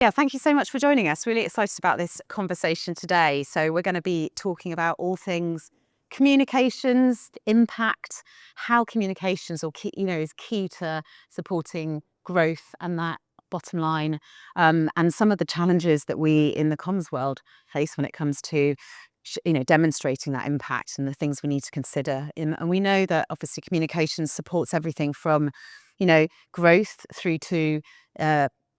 Yeah, thank you so much for joining us. Really excited about this conversation today. So we're going to be talking about all things communications, impact, how communications is key to supporting growth and that bottom line, and some of the challenges that we in the comms world face when it comes to demonstrating that impact and the things we need to consider. And we know that obviously communications supports everything from growth through to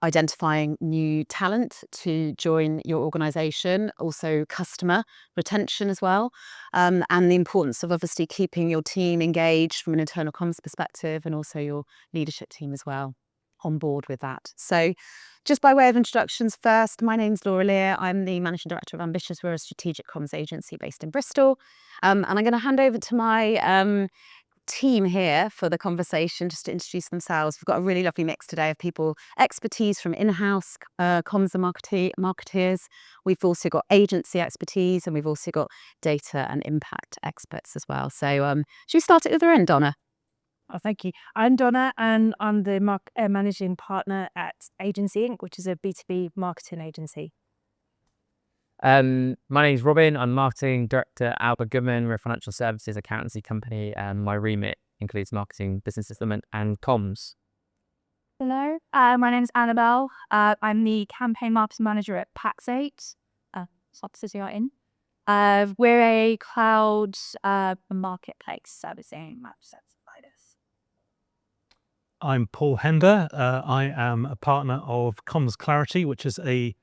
identifying new talent to join your organisation, also customer retention as well, and the importance of obviously keeping your team engaged from an internal comms perspective, and also your leadership team as well on board with that. So just by way of introductions first, my name's Lear. I'm the Managing Director of Ambitious. We're a strategic comms agency based in Bristol. And I'm going to hand over to my team here for the conversation just to introduce themselves. We've got a really lovely mix today of people, expertise from in-house comms and marketeers. We've also got agency expertise, and we've also got data and impact experts as well. So should we start at the other end, Donna? Oh, thank you. I'm Donna, and I'm the managing partner at Agency Inc., which is a B2B marketing agency. My name's Robin. I'm marketing director at Goodman. We're a financial services accountancy company, and my remit includes marketing, business development, and comms. Hello, my name's Annabel. I'm the campaign marketing manager at Pax8, city are in. We're a cloud marketplace servicing map sets providers. I'm Paul Hender. I am a partner of CommsClarity, which is a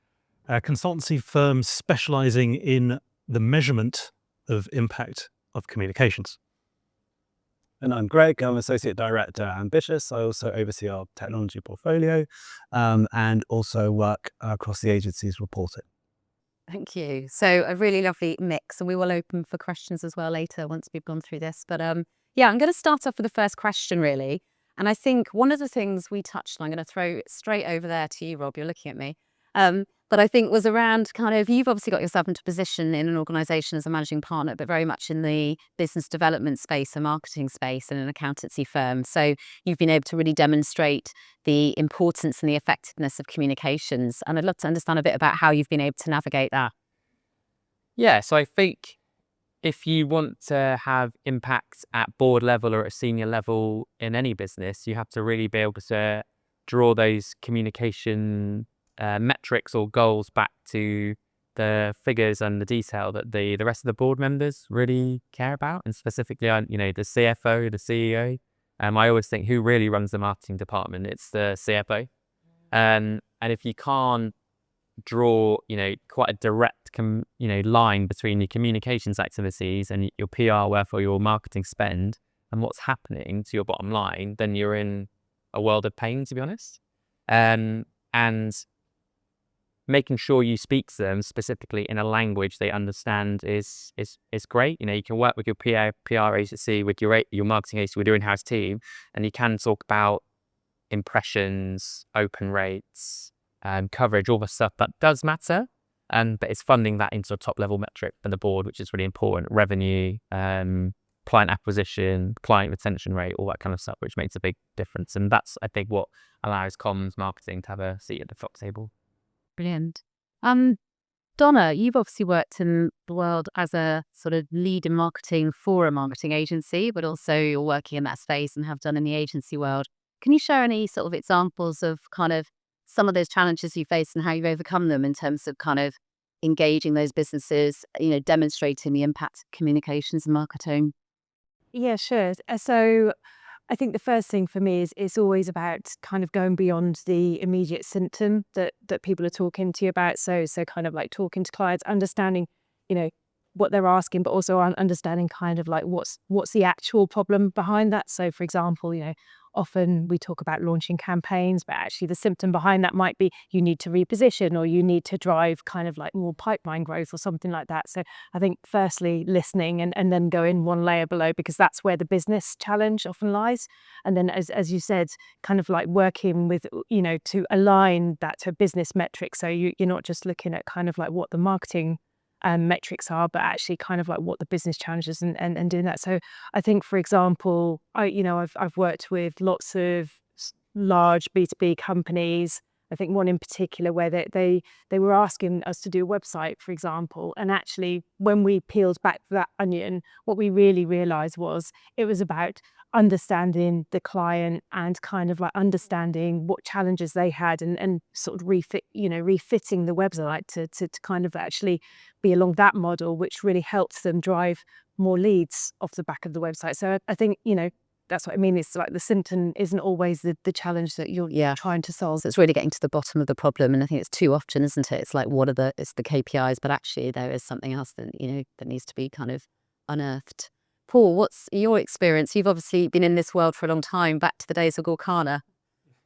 consultancy firm specializing in the measurement of impact of communications. And I'm Greg. I'm Associate Director at Ambitious. I also oversee our technology portfolio and also work across the agency's reporting. Thank you. So a really lovely mix, and we will open for questions as well later once we've gone through this. But yeah, I'm going to start off with the first question, really. And I think one of the things we touched on, I'm going to throw it straight over there to you, Rob. You're looking at me. But I think was around you've obviously got yourself into a position in an organisation as a managing partner, but very much in the business development space, a marketing space, and an accountancy firm. So you've been able to really demonstrate the importance and the effectiveness of communications. And I'd love to understand a bit about how you've been able to navigate that. Yeah, so I think if you want to have impacts at board level or at senior level in any business, you have to really be able to draw those communication metrics or goals back to the figures and the detail that the rest of the board members really care about, and specifically on the CFO, the CEO. I always think, who really runs the marketing department? It's the CFO. And if you can't draw quite a direct line between your communications activities and your PR work or your marketing spend and what's happening to your bottom line, then you're in a world of pain, to be honest. And making sure you speak to them specifically in a language they understand is great. You can work with your PR agency, with your marketing agency, with your in-house team, and you can talk about impressions, open rates, coverage, all the stuff that does matter. But it's funding that into a top level metric for the board, which is really important. Revenue, client acquisition, client retention rate, all that kind of stuff, which makes a big difference. And that's, I think, what allows comms marketing to have a seat at the top table. Brilliant. Donna, you've obviously worked in the world as a sort of lead in marketing for a marketing agency, but also you're working in that space and have done in the agency world. Can you share any sort of examples of some of those challenges you face and how you've overcome them in terms of engaging those businesses, demonstrating the impact of communications and marketing? Yeah, sure. So I think the first thing for me is it's always about going beyond the immediate symptom that people are talking to you about. So talking to clients, understanding, what they're asking, but also understanding what's the actual problem behind that. So for example, often we talk about launching campaigns, but actually the symptom behind that might be you need to reposition, or you need to drive more pipeline growth or something like that. So I think firstly listening, and then going one layer below, because that's where the business challenge often lies. And then as you said, working with, to align that to business metrics. So you're not just looking at what the marketing metrics are, but actually what the business challenges and doing that. So I think, for example, I've worked with lots of large B2B companies, I think one in particular where they were asking us to do a website, for example, and actually when we peeled back that onion, what we really realised was it was about understanding the client and kind of like understanding what challenges they had and sort of refitting the website to kind of actually be along that model, which really helps them drive more leads off the back of the website. So I think, that's what I mean. It's like the symptom isn't always the challenge that you're trying to solve. So it's really getting to the bottom of the problem. And I think it's too often, isn't it? It's like, it's the KPIs, but actually there is something else that, that needs to be kind of unearthed. Paul, what's your experience? You've obviously been in this world for a long time, back to the days of Gorkana,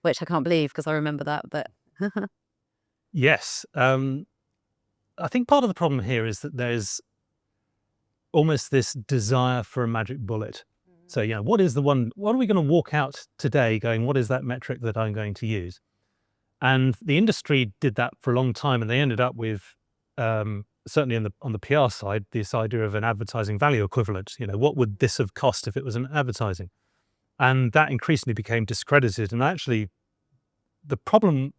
which I can't believe because I remember that, but. Yes. I think part of the problem here is that there's almost this desire for a magic bullet. So, what is what are we going to walk out today going, what is that metric that I'm going to use? And the industry did that for a long time, and they ended up with, certainly on the PR side, this idea of an advertising value equivalent. What would this have cost if it was an advertising? And that increasingly became discredited. And actually, the problem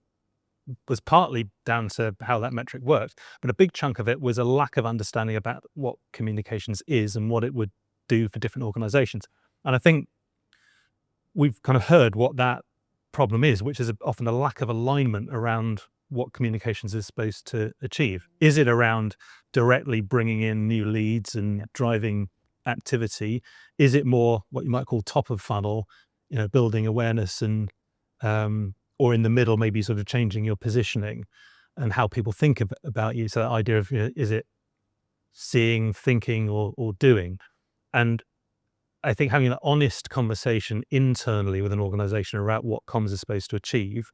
was partly down to how that metric worked, but a big chunk of it was a lack of understanding about what communications is and what it would do for different organizations. And I think we've kind of heard what that problem is, which is often a lack of alignment around what communications is supposed to achieve. Is it around directly bringing in new leads and driving activity? Is it more what you might call top of funnel, building awareness and, or in the middle, maybe sort of changing your positioning and how people think about you. So that idea of, is it seeing, thinking, or doing? And I think having an honest conversation internally with an organization around what comms is supposed to achieve,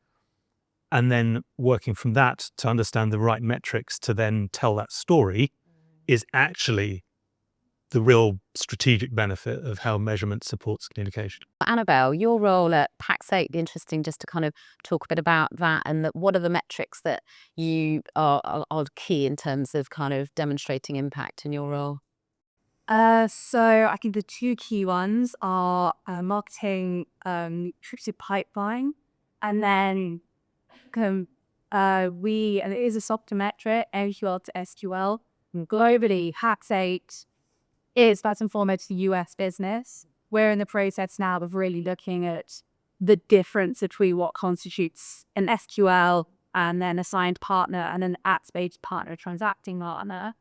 and then working from that to understand the right metrics to then tell that story is actually the real strategic benefit of how measurement supports communication. Annabel, your role at Pax8, be interesting just to kind of talk a bit about that and what are the metrics that you are key in terms of kind of demonstrating impact in your role? So I think the two key ones are marketing trusted pipeline, and then and it is a softer metric, MQL to SQL. Globally, Pax8 is first and foremost a US business. We're in the process now of really looking at the difference between what constitutes an SQL and then a signed partner and an at-based partner transacting partner.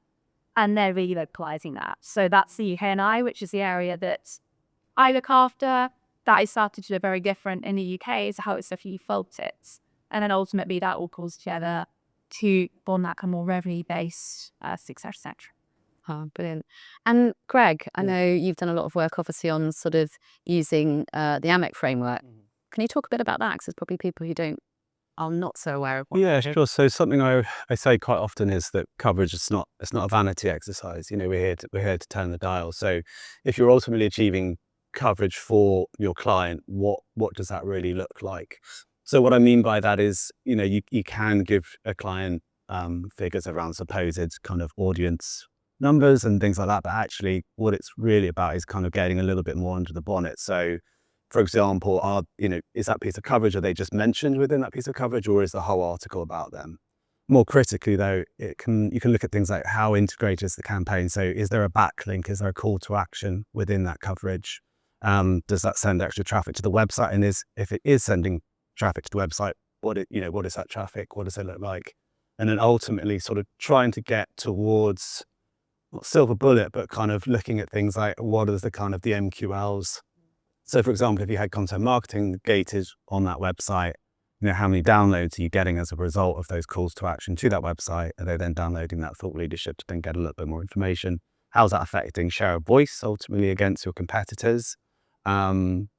And they're really localizing that. So that's the UK&I, which is the area that I look after. That is started to look very different in the UK, is how it's a few faulted. And then ultimately that all calls together to form that kind of more revenue-based success center. Oh, brilliant. And Greg, I know you've done a lot of work obviously on sort of using the AMEC framework. Can you talk a bit about that? Because there's probably people who are not so aware of what. Yeah, sure. So something I say quite often is that coverage is not a vanity exercise. we're here to turn the dial. So if you're ultimately achieving coverage for your client, what does that really look like? So what I mean by that is, you can give a client figures around supposed kind of audience numbers and things like that, but actually what it's really about is kind of getting a little bit more under the bonnet. So for example, is that piece of coverage, are they just mentioned within that piece of coverage, or is the whole article about them? More critically though, you can look at things like how integrated is the campaign. So is there a backlink? Is there a call to action within that coverage? Does that send extra traffic to the website? And if it is sending traffic to the website, what is that traffic? What does it look like? And then ultimately sort of trying to get towards not silver bullet, but kind of looking at things like what is the kind of the MQLs. So for example, if you had content marketing gated on that website, how many downloads are you getting as a result of those calls to action to that website? Are they then downloading that thought leadership to then get a little bit more information? How's that affecting share of voice ultimately against your competitors? And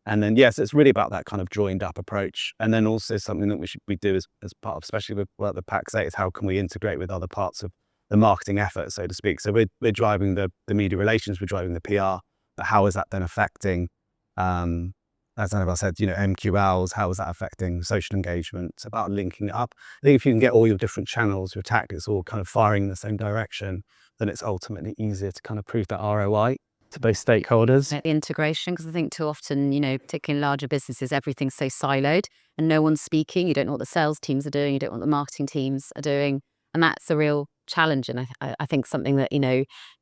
then, yes, it's really about that kind of joined up approach. And then also something that we do as part of, especially with the Pax8, is how can we integrate with other parts of the marketing effort, so to speak. So we're driving the media relations, we're driving the PR, but how is that then affecting, as Annabel said, MQLs, how is that affecting social engagement? It's about linking it up. I think if you can get all your different channels, your tactics all kind of firing in the same direction, then it's ultimately easier to kind of prove that ROI. to both stakeholders. The integration, because I think too often, particularly in larger businesses, everything's so siloed and no one's speaking. You don't know what the sales teams are doing. You don't know what the marketing teams are doing. And that's a real challenge. And I think something that,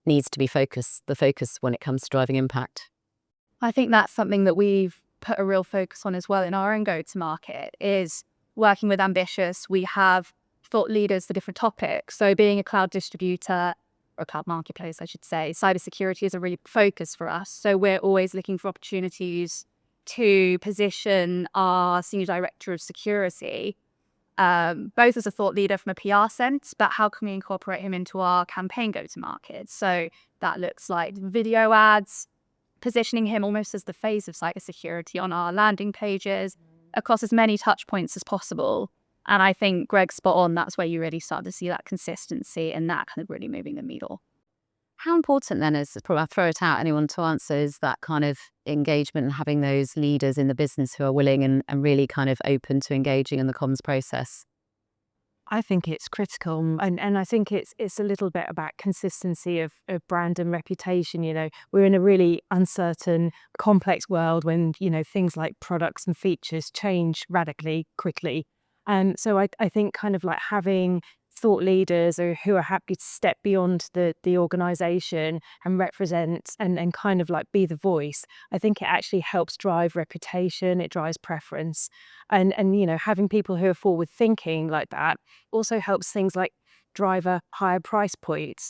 needs to be the focus when it comes to driving impact. I think that's something that we've put a real focus on as well in our own go-to-market, is working with Ambitious. We have thought leaders for different topics. So being a cloud distributor, or a cloud marketplace, I should say, cybersecurity is a really focus for us. So we're always looking for opportunities to position our senior director of security, both as a thought leader from a PR sense, but how can we incorporate him into our campaign go-to-market? So that looks like video ads, positioning him almost as the face of cybersecurity on our landing pages across as many touch points as possible. And I think Greg's spot on. That's where you really start to see that consistency and that kind of really moving the needle. How important then is, probably I'll throw it out anyone to answer, is that kind of engagement and having those leaders in the business who are willing and really kind of open to engaging in the comms process? I think it's critical, and I think it's a little bit about consistency of brand and reputation. We're in a really uncertain, complex world when things like products and features change radically quickly, and so I think kind of like having thought leaders or who are happy to step beyond the organization and represent and kind of like be the voice. I think it actually helps drive reputation, it drives preference, and having people who are forward thinking like that also helps things like drive a higher price point.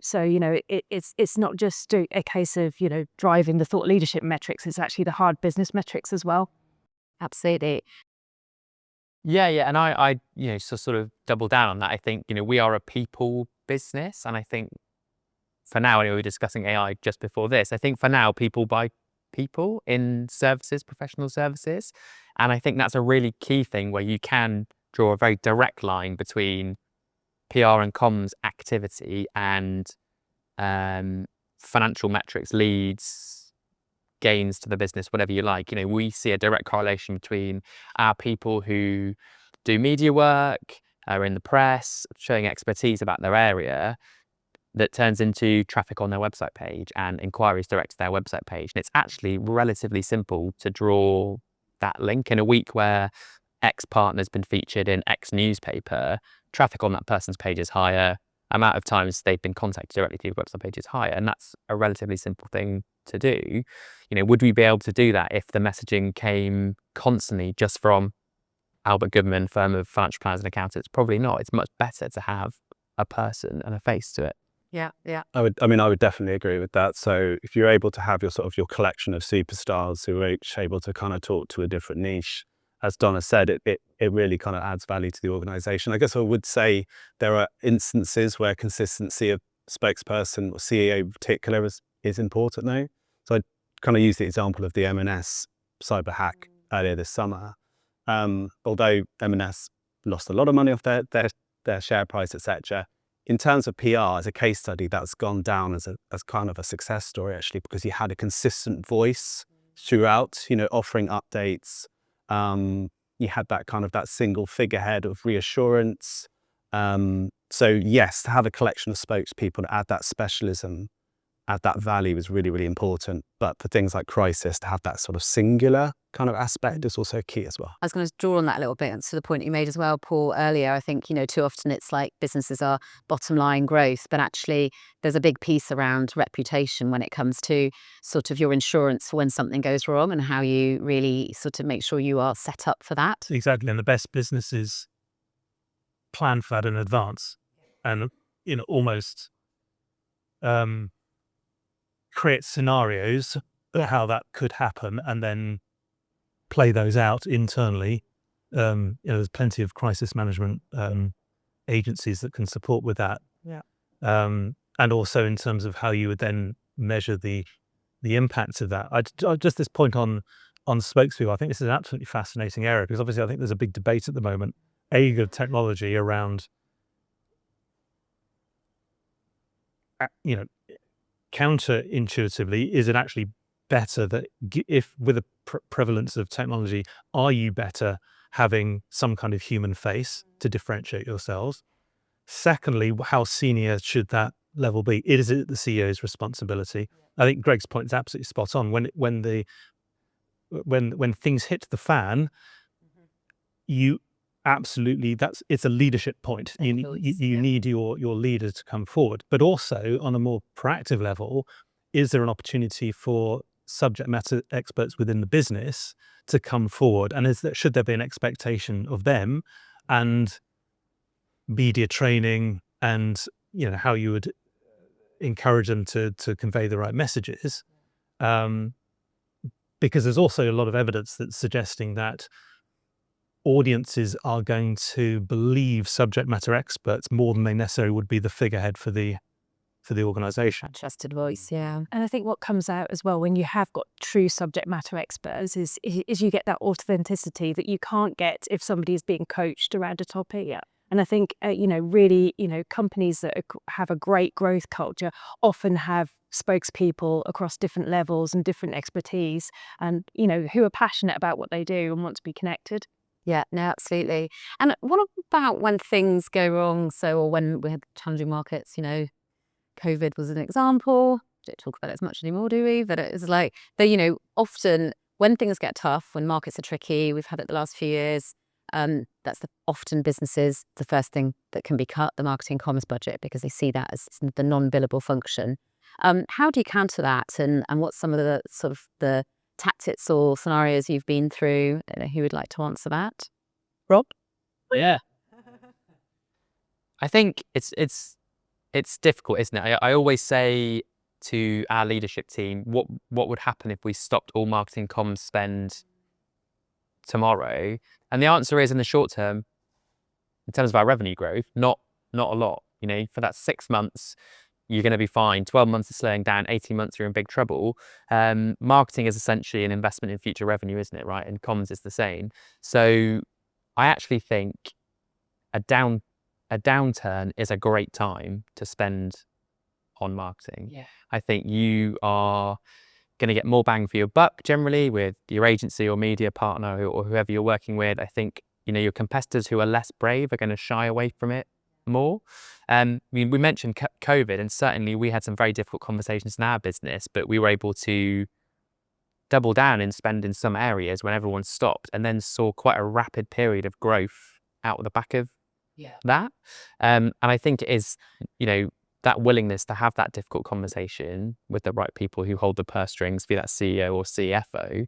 So it's not just a case of driving the thought leadership metrics, it's actually the hard business metrics as well. Absolutely. Yeah, and I so sort of double down on that. I think, we are a people business, and I think for now, anyway, we were discussing AI just before this. I think for now, people buy people in services, professional services, and I think that's a really key thing where you can draw a very direct line between PR and comms activity and financial metrics, leads, gains to the business, whatever you like. We see a direct correlation between our people who do media work, are in the press, showing expertise about their area, that turns into traffic on their website page and inquiries direct to their website page. And it's actually relatively simple to draw that link. In a week where X partner's been featured in X newspaper, traffic on that person's page is higher, amount of times they've been contacted directly through the website page is higher, and that's a relatively simple thing to do. Would we be able to do that if the messaging came constantly just from Albert Goodman, firm of financial planners and accountants? Probably not. It's much better to have a person and a face to it. Yeah. I would definitely agree with that. So if you're able to have your collection of superstars who are each able to kind of talk to a different niche, as Donna said, it really kind of adds value to the organization. I guess I would say there are instances where consistency of spokesperson or CEO in particular is important though. So I kind of use the example of the M&S cyber hack earlier this summer. Although M&S lost a lot of money off their share price, etc. In terms of PR, as a case study, that's gone down as kind of a success story actually, because you had a consistent voice throughout, offering updates. You had that single figurehead of reassurance. So yes, to have a collection of spokespeople to add that specialism, add that value is really, really important. But for things like crisis, to have that sort of singular kind of aspect is also key as well. I was going to draw on that a little bit to the point you made as well, Paul, earlier. I think, too often it's like businesses are bottom line growth, but actually there's a big piece around reputation when it comes to sort of your insurance for when something goes wrong and how you really sort of make sure you are set up for that. Exactly. And the best businesses plan for that in advance and, almost create scenarios how that could happen and then play those out internally. There's plenty of crisis management agencies that can support with that. Yeah. And also in terms of how you would then measure the impact of that. Just this point on spokespeople, I think this is an absolutely fascinating area because obviously I think there's a big debate at the moment, of technology around, counterintuitively, is it actually better that if with a prevalence of technology, are you better having some kind of human face to differentiate yourselves? Secondly, how senior should that level be? It is the CEO's responsibility. I think Greg's point is absolutely spot on. When things hit the fan, you absolutely, it's a leadership point. You need your leader to come forward. But also on a more proactive level, is there an opportunity for subject matter experts within the business to come forward? And should there be an expectation of them and media training and how you would encourage them to convey the right messages? Because there's also a lot of evidence that's suggesting that audiences are going to believe subject matter experts more than they necessarily would be the figurehead for the organization. Trusted voice, yeah. And I think what comes out as well when you have got true subject matter experts is you get that authenticity that you can't get if somebody is being coached around a topic. Yeah. And I think, really, companies that have a great growth culture often have spokespeople across different levels and different expertise and, who are passionate about what they do and want to be connected. Yeah, no, absolutely. And what about when things go wrong? Or when we had challenging markets, COVID was an example. Don't talk about it as much anymore, do we? But it was like, often when things get tough, when markets are tricky, we've had it the last few years, that's often businesses, the first thing that can be cut, the marketing comms budget, because they see that as the non-billable function. How do you counter that? And what's some of the sort of the tactics or scenarios you've been through? I don't know who would like to answer that. Rob? Yeah. I think it's difficult, isn't it? I always say to our leadership team, what would happen if we stopped all marketing comms spend tomorrow? And the answer is, in the short term, in terms of our revenue growth, not a lot. For that 6 months, you're going to be fine. 12 months is slowing down. 18 months, you're in big trouble. Marketing is essentially an investment in future revenue, isn't it? Right? And comms is the same. So I actually think a downturn is a great time to spend on marketing. Yeah. I think you are going to get more bang for your buck generally with your agency or media partner or whoever you're working with. I think, your competitors who are less brave are going to shy away from it more. We mentioned COVID, and certainly we had some very difficult conversations in our business, but we were able to double down and spend in some areas when everyone stopped, and then saw quite a rapid period of growth out of the back of that. And I think it is, that willingness to have that difficult conversation with the right people who hold the purse strings, be that CEO or CFO,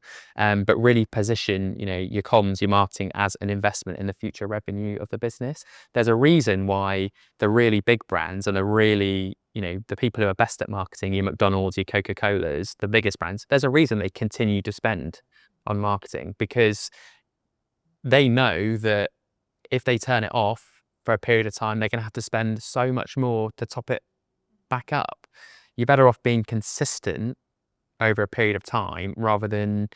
but really position, your comms, your marketing as an investment in the future revenue of the business. There's a reason why the really big brands and the really, the people who are best at marketing, your McDonald's, your Coca-Colas, the biggest brands, there's a reason they continue to spend on marketing, because they know that if they turn it off for a period of time, they're going to have to spend so much more to top it back up. You're better off being consistent over a period of time rather than,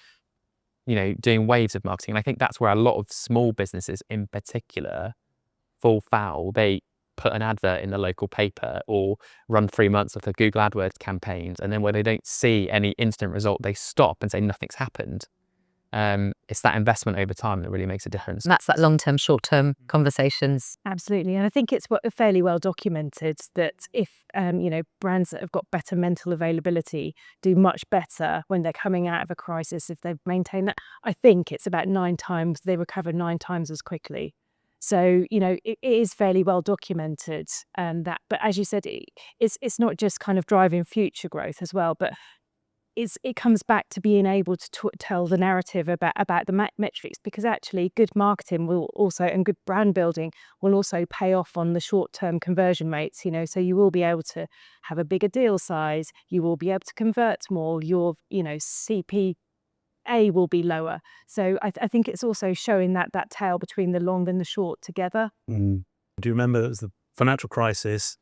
doing waves of marketing. And I think that's where a lot of small businesses in particular fall foul. They put an advert in the local paper or run 3 months of the Google AdWords campaigns, and then when they don't see any instant result, they stop and say nothing's happened. It's that investment over time that really makes a difference. And that's that long-term, short-term conversations. Absolutely. And I think it's fairly well documented that if, brands that have got better mental availability do much better when they're coming out of a crisis, if they've maintained that. I think it's about 9 times, they recover 9 times as quickly. So, it is fairly well documented that. But as you said, it's not just kind of driving future growth as well, but it comes back to being able to tell the narrative about the metrics, because actually good marketing will also, and good brand building will also pay off on the short-term conversion rates, so you will be able to have a bigger deal size, you will be able to convert more, your, CPA will be lower. So I think it's also showing that tail between the long and the short together. Do you remember it was the financial crisis?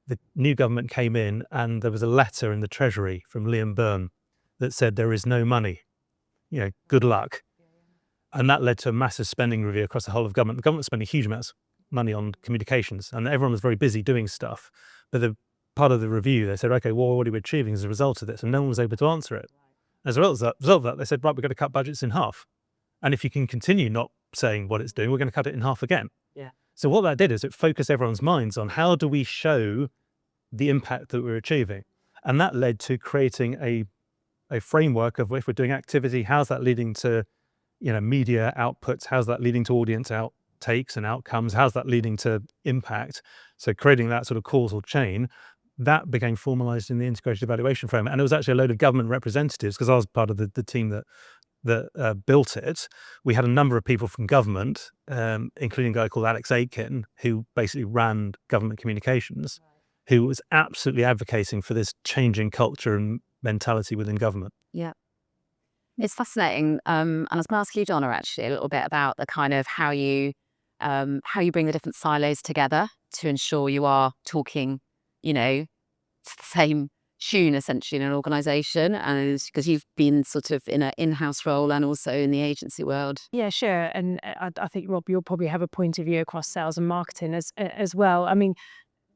The new government came in and there was a letter in the Treasury from Liam Byrne that said there is no money, good luck. And that led to a massive spending review across the whole of government. The government was spending huge amounts of money on communications and everyone was very busy doing stuff. But the part of the review, they said, okay, well, what are we achieving as a result of this? And no one was able to answer it. As a result of that, they said, right, we're going to cut budgets in half. And if you can continue not saying what it's doing, we're going to cut it in half again. Yeah. So what that did is it focused everyone's minds on how do we show the impact that we're achieving. And that led to creating a framework of, if we're doing activity, how's that leading to, media outputs? How's that leading to audience outtakes and outcomes? How's that leading to impact? So creating that sort of causal chain, that became formalized in the integrated evaluation framework. And it was actually a load of government representatives, because I was part of the team that built it. We had a number of people from government, including a guy called Alex Aitken, who basically ran government communications, who was absolutely advocating for this changing culture and mentality within government. Yeah. It's fascinating. And I was going to ask you, Donna, actually, a little bit about the kind of how you bring the different silos together to ensure you are talking, to the same tune, essentially, in an organisation. And because you've been sort of in an in-house role and also in the agency world. Yeah, sure. And I think, Rob, you'll probably have a point of view across sales and marketing as well. I mean,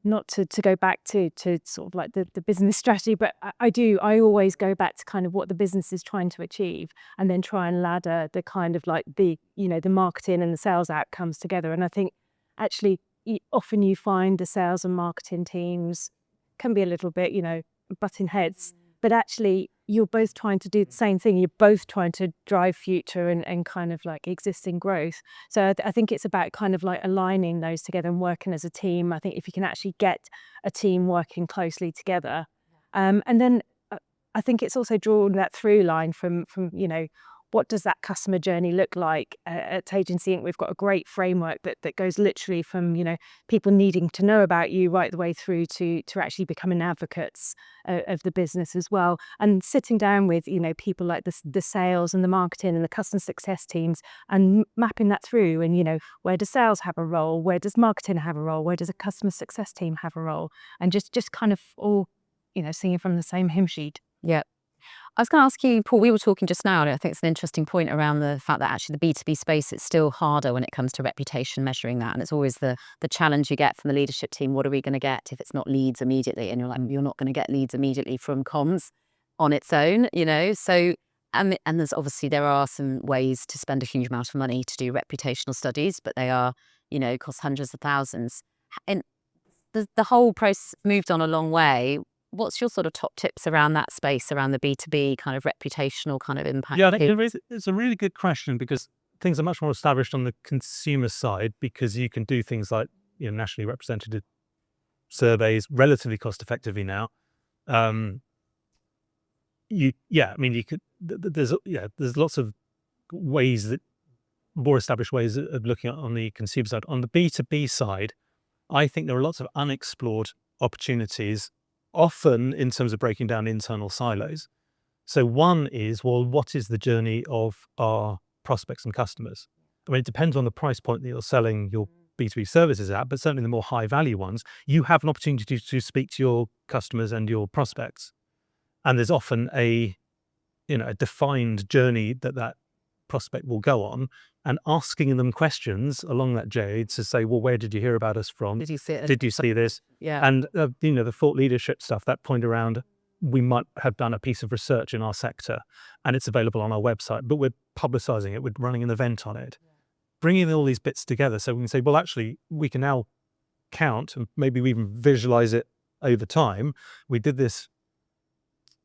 not to go back to sort of like the business strategy, but I always go back to kind of what the business is trying to achieve, and then try and ladder the kind of like the marketing and the sales outcomes together. And I think actually often you find the sales and marketing teams can be a little bit, butting heads, but actually you're both trying to do the same thing. You're both trying to drive future and kind of like existing growth. So I think it's about kind of like aligning those together and working as a team. I think if you can actually get a team working closely together, and then I think it's also drawing that through line from what does that customer journey look like? At Agency Inc, we've got a great framework that goes literally from people needing to know about you right the way through to actually becoming advocates of the business as well. And sitting down with people like the sales and the marketing and the customer success teams, and mapping that through. And where does sales have a role? Where does marketing have a role? Where does a customer success team have a role? And just kind of all singing from the same hymn sheet. Yeah. I was going to ask you, Paul, we were talking just now, and I think it's an interesting point around the fact that actually the B2B space, it's still harder when it comes to reputation, measuring that. And it's always the challenge you get from the leadership team. What are we going to get if it's not leads immediately? And you're like, you're not going to get leads immediately from comms on its own, So, and there's obviously, there are some ways to spend a huge amount of money to do reputational studies, but they are, cost hundreds of thousands. And the whole process moved on a long way. What's your sort of top tips around that space, around the B2B kind of reputational kind of impact? Yeah, I think it's a really good question, because things are much more established on the consumer side, because you can do things like nationally represented surveys relatively cost effectively now. You could. There's lots of ways, that more established ways of looking at on the consumer side. On the B2B side, I think there are lots of unexplored opportunities, often in terms of breaking down internal silos. So one is, well, what is the journey of our prospects and customers? I mean, it depends on the price point that you're selling your B2B services at, but certainly the more high value ones, you have an opportunity to speak to your customers and your prospects. And there's often a defined journey that prospect will go on, and asking them questions along that journey to say, well, where did you hear about us from? Did you see it? Did you see this? Yeah. And, the thought leadership stuff, that point around, we might have done a piece of research in our sector and it's available on our website, but we're publicizing it, we're running an event on it. Bringing all these bits together so we can say, well, actually, we can now count, and maybe we even visualize it over time. We did this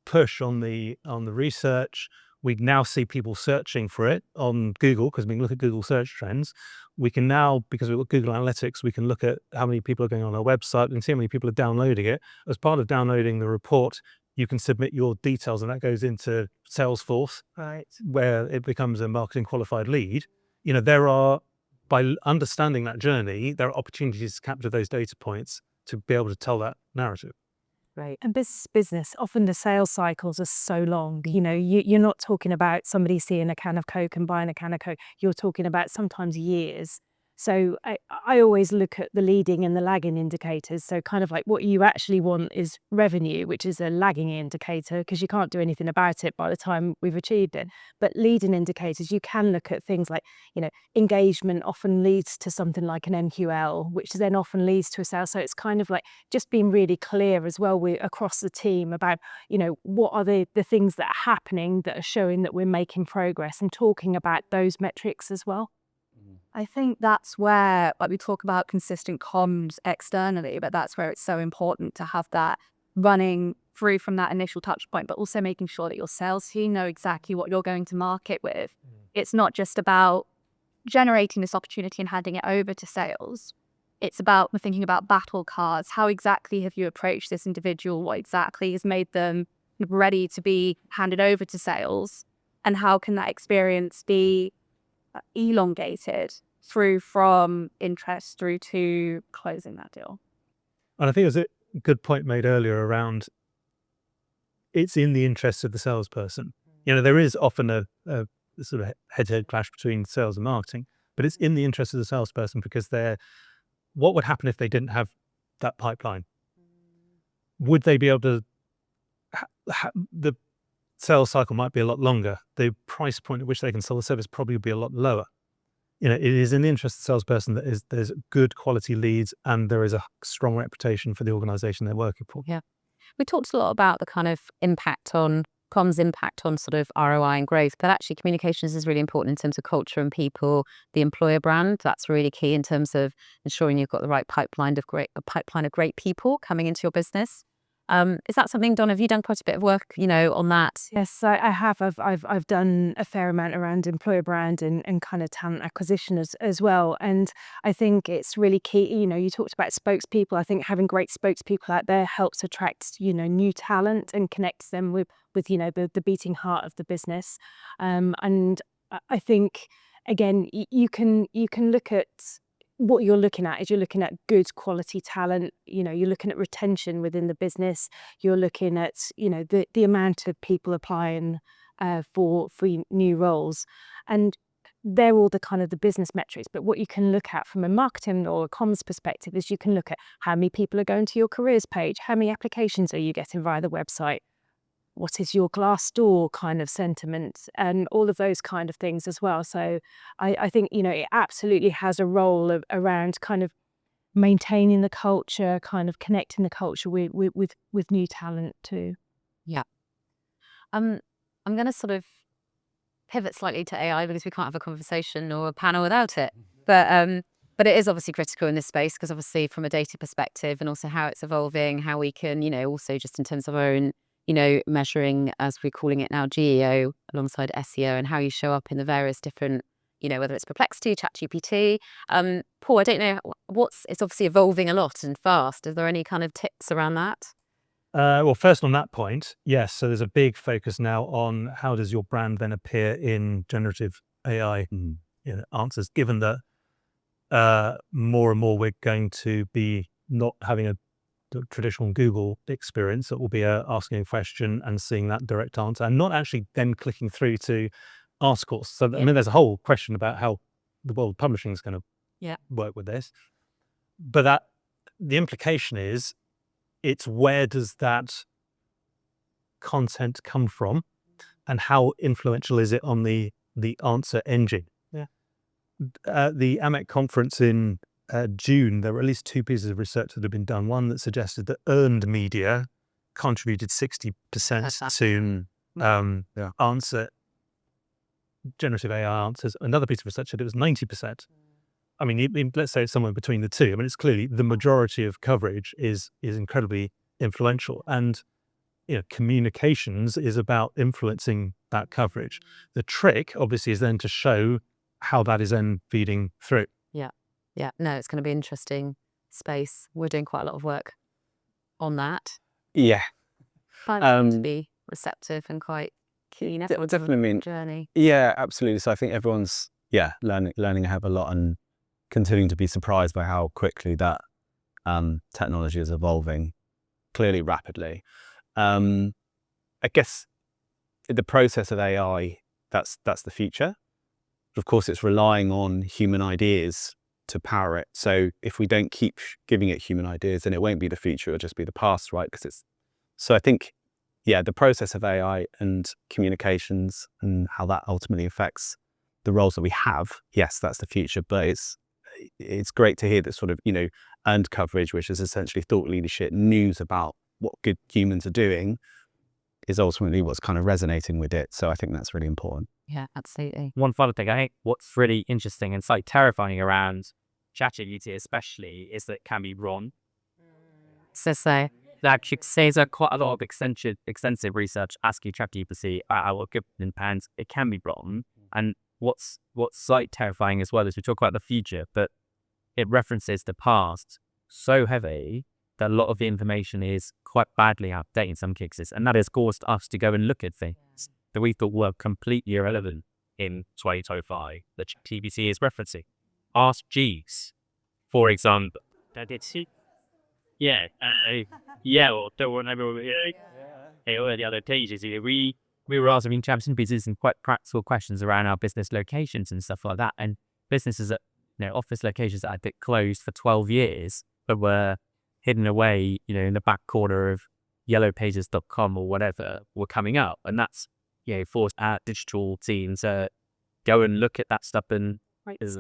push on the research. We now see people searching for it on Google, because we can look at Google search trends. We can now, because we've got Google Analytics, we can look at how many people are going on our website and see how many people are downloading it. As part of downloading the report, you can submit your details, and that goes into Salesforce, Right. where it becomes a marketing qualified lead. There are, by understanding that journey, there are opportunities to capture those data points to be able to tell that narrative. Right. And business, often the sales cycles are so long. You're not talking about somebody seeing a can of Coke and buying a can of Coke. You're talking about sometimes years. So I always look at the leading and the lagging indicators. So kind of like what you actually want is revenue, which is a lagging indicator, because you can't do anything about it by the time we've achieved it. But leading indicators, you can look at things like, engagement often leads to something like an MQL, which then often leads to a sale. So it's kind of like just being really clear as well across the team about, what are the things that are happening that are showing that we're making progress, and talking about those metrics as well. I think that's where, like, we talk about consistent comms externally, but that's where it's so important to have that running through from that initial touch point, but also making sure that your sales team know exactly what you're going to market with. It's not just about generating this opportunity and handing it over to sales. It's about thinking about battle cards. How exactly have you approached this individual? What exactly has made them ready to be handed over to sales? And how can that experience be elongated through from interest through to closing that deal? And I think there's a good point made earlier around it's in the interest of the salesperson. There is often a sort of head-to-head clash between sales and marketing, but it's in the interest of the salesperson because what would happen if they didn't have that pipeline? Would they be able to, the sales cycle might be a lot longer. The price point at which they can sell the service probably would be a lot lower. It is in the interest of the salesperson that there's good quality leads and there is a strong reputation for the organization they're working for. Yeah. We talked a lot about the kind of comms impact on sort of ROI and growth, but actually communications is really important in terms of culture and people, the employer brand. That's really key in terms of ensuring you've got the right pipeline of great people coming into your business. Is that something, Donna, have you done quite a bit of work, on that? Yes, I have. I've done a fair amount around employer brand and kind of talent acquisition as well. And I think it's really key. You talked about spokespeople. I think having great spokespeople out there helps attract, new talent and connects them with the beating heart of the business. And I think again, you can look at what you're looking at is you're looking at good quality talent. You're looking at retention within the business. You're looking at the amount of people applying for new roles, and they're all the kind of the business metrics. But what you can look at from a marketing or a comms perspective is you can look at how many people are going to your careers page, how many applications are you getting via the website, what is your Glassdoor kind of sentiment, and all of those kind of things as well. So I think, it absolutely has a role around kind of maintaining the culture, kind of connecting the culture with new talent too. Yeah. I'm going to sort of pivot slightly to AI because we can't have a conversation or a panel without it. But it is obviously critical in this space because obviously from a data perspective and also how it's evolving, how we can, also just in terms of our own measuring, as we're calling it now, GEO alongside SEO, and how you show up in the various different, whether it's Perplexity, ChatGPT. Paul, I don't know, it's obviously evolving a lot and fast. Are there any kind of tips around that? Well, first on that point, yes. So there's a big focus now on how does your brand then appear in generative AI answers, given that more and more we're going to be not having the traditional Google experience that will be asking a question and seeing that direct answer and not actually then clicking through to articles. So, I mean, there's a whole question about how the world of publishing is going to work with this. But the implication is it's where does that content come from and how influential is it on the answer engine? Yeah. The AMEC conference in June, there were at least two pieces of research that had been done. One that suggested that earned media contributed 60% to answer generative AI answers. Another piece of research said it was 90%. I mean, let's say it's somewhere between the two. I mean, it's clearly the majority of coverage is incredibly influential, and communications is about influencing that coverage. The trick, obviously, is then to show how that is then feeding through. Yeah, no, it's going to be an interesting space. We're doing quite a lot of work on that. Yeah. Find to be receptive and quite keen. Definitely journey. Yeah, absolutely. So I think everyone's learning a hell of a lot and continuing to be surprised by how quickly that technology is evolving, clearly rapidly. I guess the process of AI, that's the future. But of course, it's relying on human ideas to power it. So if we don't keep giving it human ideas, then it won't be the future, it'll just be the past, right? So I think, the process of AI and communications and how that ultimately affects the roles that we have, yes, that's the future. But it's great to hear that sort of, earned coverage, which is essentially thought leadership, news about what good humans are doing, is ultimately what's kind of resonating with it. So I think that's really important. Yeah, absolutely. One final thing, I think what's really interesting and slightly terrifying around ChatGPT especially is that it can be wrong. So Like there's quite a lot of extensive research asking ChatGPT our Goodman pans. It can be wrong. And what's slightly terrifying as well is we talk about the future, but it references the past so heavy that a lot of the information is quite badly outdated in some cases. And that has caused us to go and look at things that we thought were completely irrelevant in 2025 that ChatGPT is referencing. Ask Jeeves, for example. Or don't remember the other pages. We were asking ChatGPT some quite practical questions around our business locations and stuff like that. And businesses that, office locations that had been closed for 12 years, but were hidden away, in the back corner of yellowpages.com or whatever, were coming up. And that's, forced our digital team to go and look at that stuff and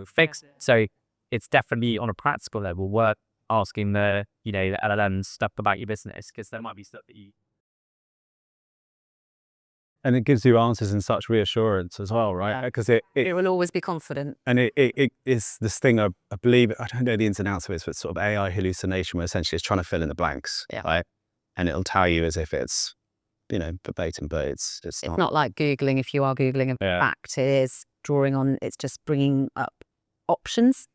fix it. So it's definitely on a practical level worth asking the LLM stuff about your business, because there might be stuff that you... And it gives you answers in such reassurance as well, right? Because it will always be confident. And it is this thing, I believe, I don't know the ins and outs of it, but sort of AI hallucination where essentially it's trying to fill in the blanks, right? And it'll tell you as if it's, verbatim, but it's not. It's not like Googling. If you are Googling a fact, it is drawing on, it's just bringing up options.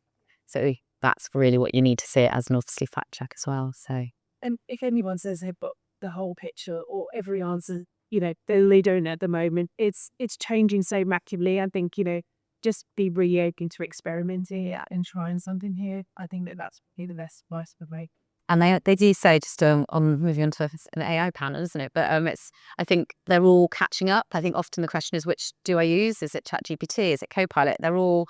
So that's really what you need to see it as, and obviously fact check as well. So, and if anyone says they've got the whole picture or every answer, they don't at the moment. It's changing so rapidly. I think, just be really open to experimenting and trying something here. I think that's probably the best advice for me. And they do say, just on moving on to an AI panel, isn't it? But I think they're all catching up. I think often the question is, which do I use? Is it ChatGPT? Is it Copilot? They're all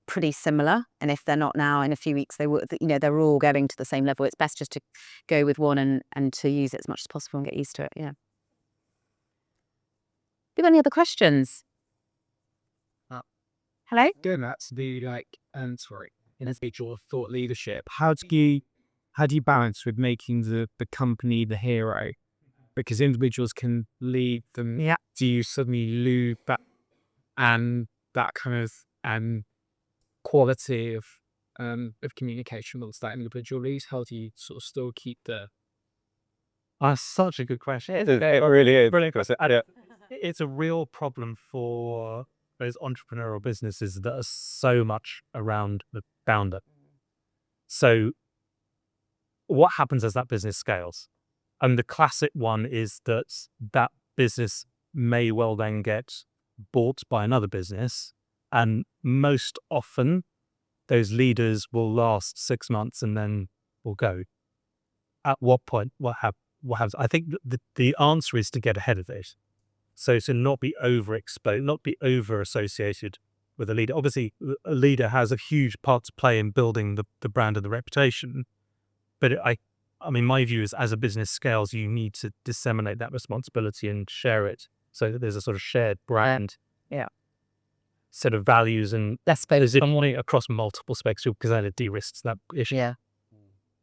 pretty similar, and if they're not now, in a few weeks they will. They're all getting to the same level. It's best just to go with one and to use it as much as possible and get used to it. Yeah. Do you have any other questions? Hello. Going back to the individual thought leadership, how do you balance with making the company the hero? Because individuals can lead them. Yeah. Do you suddenly lose that and that kind of quality of communication amongst that individual leads? How do you sort of still keep the... That's such a good question. It really is. Brilliant. It's a real problem for those entrepreneurial businesses that are so much around the founder. So what happens as that business scales? And the classic one is that business may well then get bought by another business. And most often those leaders will last 6 months and then will go. At what point, what happens? I think the answer is to get ahead of it. So to not be overexposed, not be over associated with a leader. Obviously, a leader has a huge part to play in building the brand and the reputation. But I mean, my view is, as a business scales, you need to disseminate that responsibility and share it so that there's a sort of shared brand, set of values, and Less focus I'm wanting it across multiple spectrum, because then it de-risks that issue. Yeah.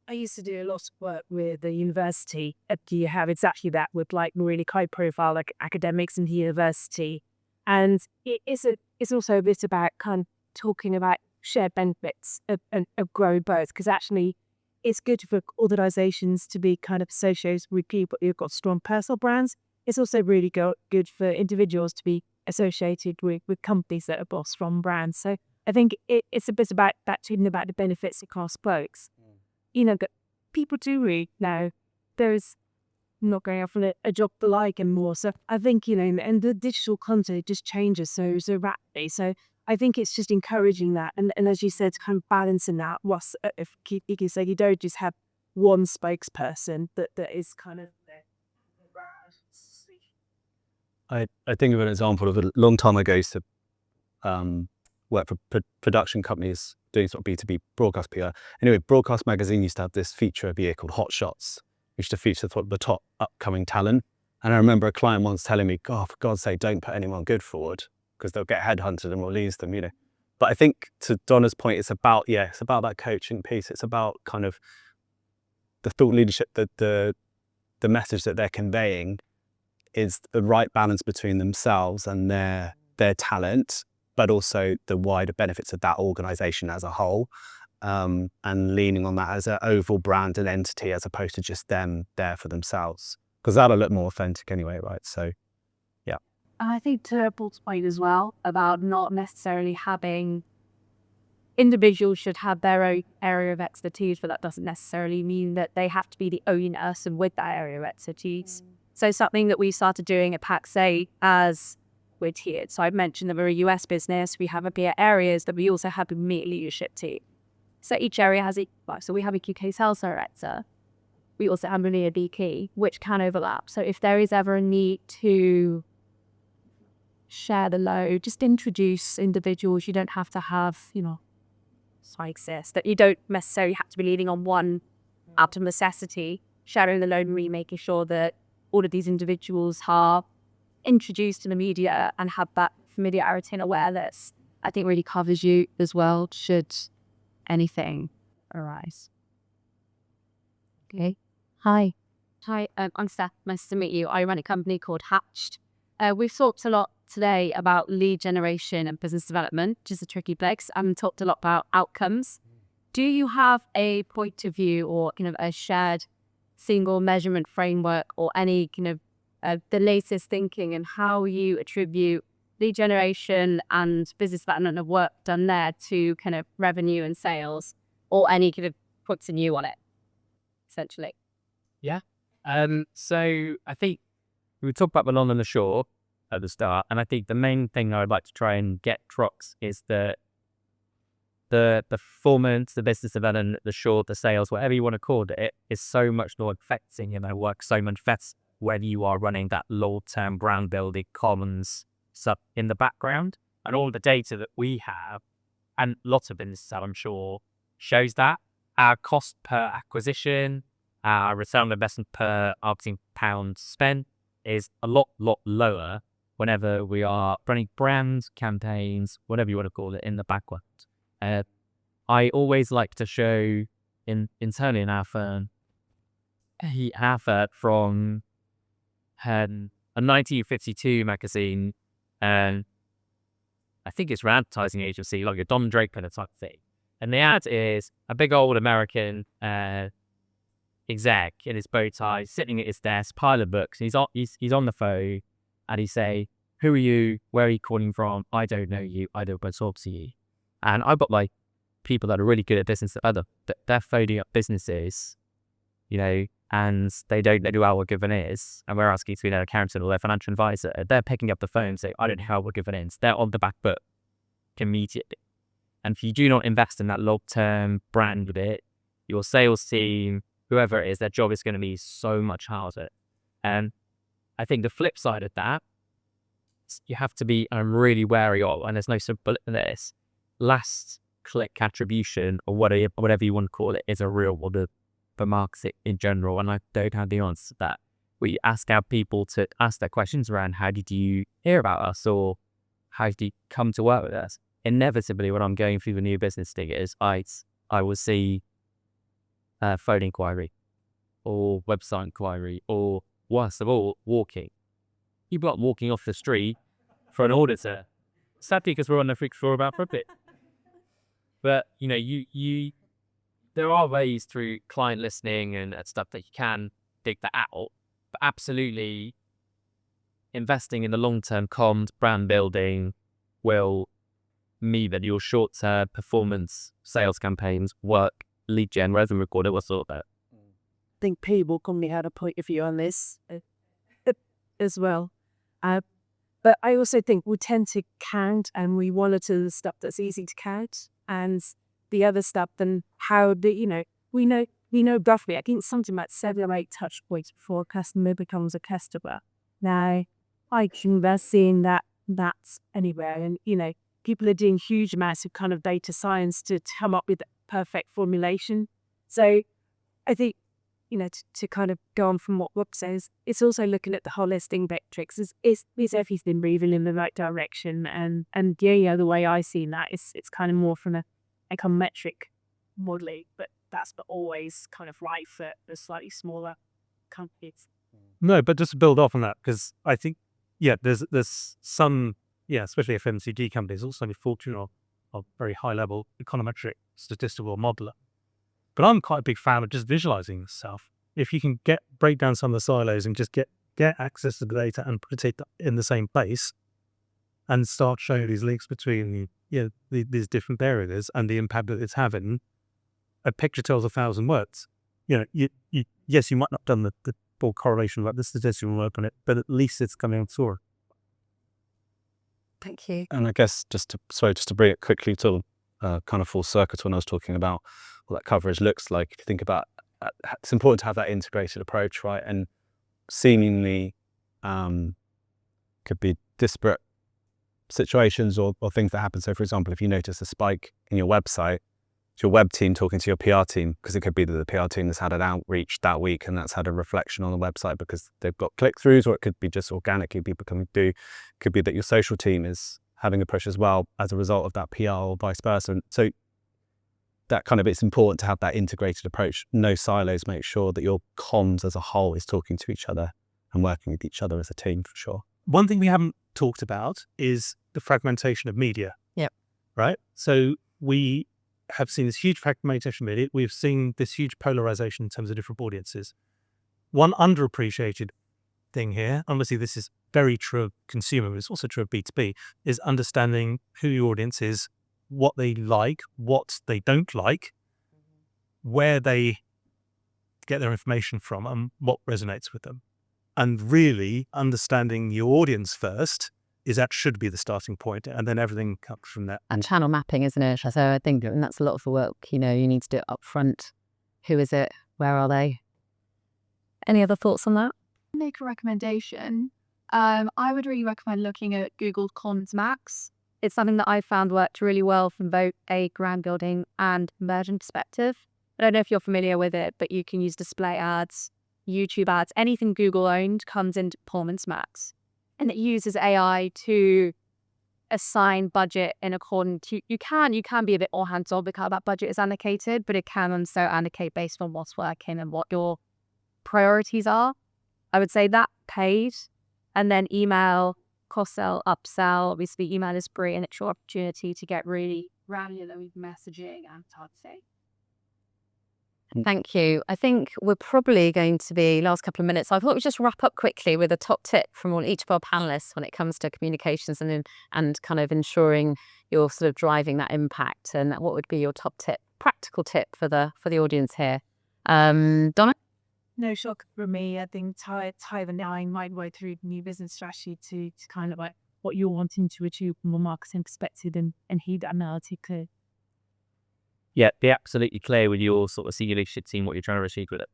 I used to do a lot of work with the university. You have exactly that with really high profile academics in the university, and it's also a bit about kind of talking about shared benefits of growing both, because actually it's good for organizations to be kind of associated with people who've got strong personal brands. It's also really good for individuals to be associated with companies that have got strong brands. So I think it's a bit about that, talking about the benefits across spokes. That people do read now. There's not going off on a job for like anymore. So I think, and the digital content just changes so rapidly. So I think it's just encouraging that. And as you said, kind of balancing that. If you can say, you don't just have one spokesperson that is kind of I think of an example of a long time ago. I used to work for production companies doing sort of B2B broadcast PR. Anyway, Broadcast Magazine used to have this feature of the year called Hot Shots, which used to feature the top upcoming talent. And I remember a client once telling me, "God, for God's sake, don't put anyone good forward, because they'll get headhunted and we'll lose them," But I think, to Donna's point, it's about that coaching piece. It's about kind of the thought leadership, the message that they're conveying is the right balance between themselves and their talent, but also the wider benefits of that organization as a whole, and leaning on that as an overall brand and entity as opposed to just them there for themselves, because that'll look more authentic anyway, right? So yeah. I think to Paul's point as well about not necessarily having individuals should have their own area of expertise, but that doesn't necessarily mean that they have to be the only person with that area of expertise. So something that we started doing at Pax8 as we're tiered. So I mentioned that we're a US business, we have a BA areas, that we also have a media leadership team. So each area has so we have a UK sales director. We also have a Lear VP, which can overlap. So if there is ever a need to share the load, just introduce individuals. You don't have to have, exist, that you don't necessarily have to be leaning on one out of necessity, sharing the load and really making sure that all of these individuals are introduced in the media and have that familiarity and awareness, I think really covers you as well, should anything arise. Okay. Hi, I'm Steph. Nice to meet you. I run a company called Hatched. We've talked a lot today about lead generation and business development, which is a tricky place, and talked a lot about outcomes. Do you have a point of view or a shared single measurement framework or any the latest thinking in how you attribute lead generation and business development of work done there to revenue and sales, or any points of view on it, essentially? Yeah. So I think we talked about the long and the short at the start, and I think the main thing I would like to try and get across is that the performance, the business development, the short, the sales, whatever you want to call it, is so much more affecting work so much better when you are running that long-term brand building comms stuff in the background. And all the data that we have, and lots of businesses have, I'm sure, shows that our cost per acquisition, our return on investment per marketing pound spent is a lot lower whenever we are running brands, campaigns, whatever you want to call it, in the background. I always like to show internally in our firm an advert from a 1952 magazine, and I think it's an advertising agency, like a Don Draper type thing. And the ad is a big old American exec in his bow tie, sitting at his desk, pile of books. He's on the phone, and he say, "Who are you? Where are you calling from? I don't know you. I don't want to talk to you." And I've got people that are really good at business, they're phoning up businesses, and they don't know who our Goodman is, and we're asking to be their accountant or their financial advisor. They're picking up the phone and say, "I don't know how our Goodman is." They're on the back foot immediately. And if you do not invest in that long-term brand with it, your sales team, whoever it is, their job is going to be so much harder. And I think the flip side of that, you have to be really wary of, and there's no simple in this, last click attribution, or whatever you want to call it, is a real one for marketing in general. And I don't have the answer to that. We ask our people to ask their questions around, how did you hear about us, or how did you come to work with us? Inevitably, when I'm going through the new business figures, I will see phone inquiry or website inquiry, or worst of all, walking. People aren't walking off the street for an auditor. Sadly, because we're on the freak floor about profit. But there are ways through client listening and stuff that you can dig that out. But absolutely, investing in the long-term comms, brand building will mean that your short-term performance sales campaigns work, lead gen, whatever we call it, what's all about. I think people commonly had a point of view on this as well. But I also think we tend to count and we monitor the stuff that's easy to count, and the other stuff, then how we know roughly, I think something like 7 or 8 touch points before a customer becomes a customer. Now, I can best seeing that's anywhere, and people are doing huge amounts of kind of data science to come up with the perfect formulation. So I think, to kind of go on from what Rob says, it's also looking at the holistic metrics. Is everything moving in the right direction? And the way I see that is it's kind of more from a econometric modelling, but that's not always kind of right for the slightly smaller companies. No, but just to build off on that, because I think, there's some, especially FMCG companies, also fortunate of very high level econometric statistical modeler. But I'm quite a big fan of just visualizing this stuff. If you can break down some of the silos and just get access to the data and put it in the same place and start showing these links between these different areas and the impact that it's having, a picture tells 1,000 words. You might not have done the full correlation like the statistical work on it, but at least it's coming on story. Thank you. And I guess just to bring it quickly to kind of full circle to when I was talking about what that coverage looks like. If you think about, it's important to have that integrated approach, right? And seemingly could be disparate situations or things that happen. So, for example, if you notice a spike in your website, it's your web team talking to your PR team, because it could be that the PR team has had an outreach that week and that's had a reflection on the website because they've got click-throughs, or it could be just organically people coming through. It could be that your social team is having a push as well as a result of that PR or vice versa. And so that kind of, it's important to have that integrated approach, no silos, make sure that your comms as a whole is talking to each other and working with each other as a team, for sure. One thing we haven't talked about is the fragmentation of media. Yep. Right? So we have seen this huge fragmentation of media. We've seen this huge polarization in terms of different audiences. One underappreciated thing here, obviously this is very true of consumer, but it's also true of B2B, is understanding who your audience is, what they like, what they don't like, where they get their information from, and what resonates with them. And really understanding your audience first should be the starting point, and then everything comes from that. And channel mapping, isn't it? So I think that's a lot of the work. You need to do it up front. Who is it? Where are they? Any other thoughts on that? Make a recommendation. I would really recommend looking at Google Comms Max. It's something that I found worked really well from both a brand building and conversion perspective. I don't know if you're familiar with it, but you can use display ads, YouTube ads, anything Google owned comes into Performance Max. And it uses AI to assign budget in accordance to, you can be a bit more hands-on because that budget is allocated, but it can also allocate based on what's working and what your priorities are. I would say that paid, and then email, cross-sell, upsell. Obviously, email is free and it's your opportunity to get really granular with messaging and targeting. Thank you. I think we're probably going to be last couple of minutes. I thought we'd just wrap up quickly with a top tip from each of our panelists when it comes to communications and kind of ensuring you're sort of driving that impact. And what would be your top tip, practical tip for the audience here? Donna? No shock from me. I think tie the line right way through new business strategy to kind of like what you're wanting to achieve from a marketing perspective and heed analytically. Yeah, be absolutely clear with your sort of senior leadership team what you're trying to achieve with it.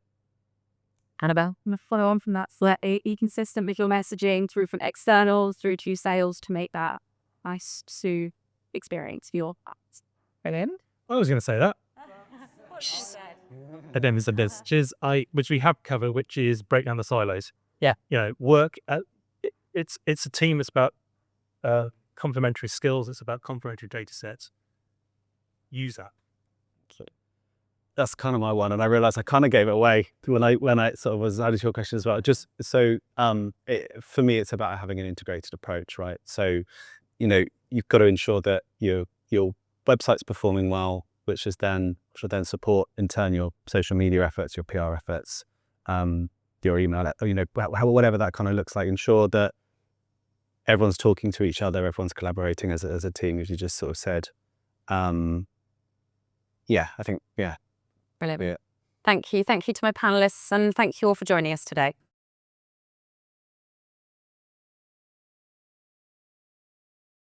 Annabel? I'm going to follow on from that. So be consistent with your messaging through from externals through to sales to make that nice smooth experience for your clients. Brilliant. I was going to say that. And then there's a bit, which we have covered, which is break down the silos. Yeah. Work at, it's a team. It's about complementary skills. It's about complementary data sets. Use that. That's kind of my one, and I realized I kind of gave it away when I sort of was adding to your question as well. Just so for me, it's about having an integrated approach, right? So, you've got to ensure that your website's performing well, which should then support in turn your social media efforts, your PR efforts, your email, whatever that kind of looks like. Ensure that everyone's talking to each other, everyone's collaborating as a team, as you just sort of said. I think. Brilliant. Yeah. Thank you. Thank you to my panelists, and thank you all for joining us today.